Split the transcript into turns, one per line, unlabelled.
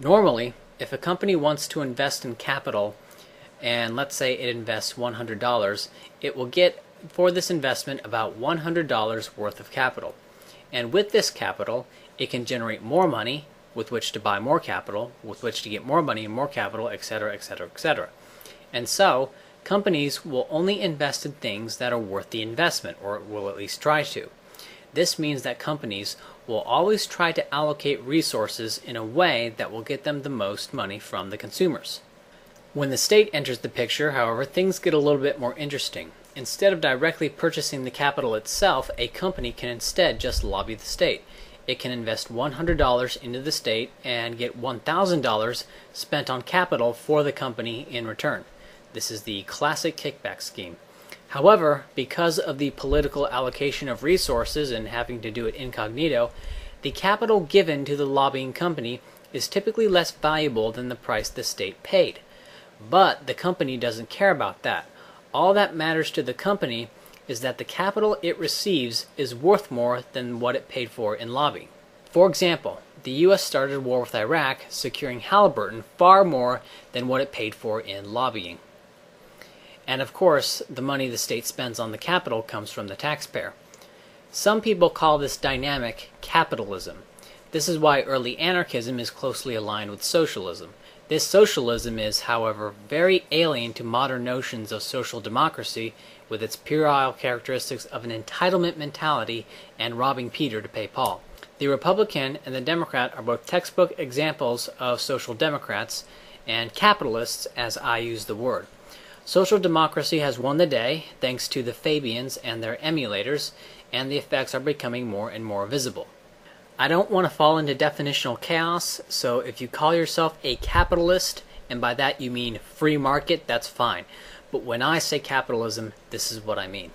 Normally, if a company wants to invest in capital, and let's say it invests $100, it will get for this investment about $100 worth of capital. And with this capital, it can generate more money with which to buy more capital, with which to get more money and more capital, etc., etc., etc. And so, companies will only invest in things that are worth the investment, or will at least try to. This means that companies will always try to allocate resources in a way that will get them the most money from the consumers. When the state enters the picture, however, things get a little bit more interesting. Instead of directly purchasing the capital itself, a company can instead just lobby the state. It can invest $100 into the state and get $1,000 spent on capital for the company in return. This is the classic kickback scheme. However, because of the political allocation of resources and having to do it incognito, the capital given to the lobbying company is typically less valuable than the price the state paid. But the company doesn't care about that. All that matters to the company is that the capital it receives is worth more than what it paid for in lobbying. For example, the U.S. started a war with Iraq, securing Halliburton far more than what it paid for in lobbying. And of course, the money the state spends on the capital comes from the taxpayer. Some people call this dynamic capitalism. This is why early anarchism is closely aligned with socialism. This socialism is, however, very alien to modern notions of social democracy, with its puerile characteristics of an entitlement mentality and robbing Peter to pay Paul. The Republican and the Democrat are both textbook examples of social democrats and capitalists, as I use the word. Social democracy has won the day thanks to the Fabians and their emulators, and the effects are becoming more and more visible. I don't want to fall into definitional chaos, so if you call yourself a capitalist, and by that you mean free market, that's fine. But when I say capitalism, this is what I mean.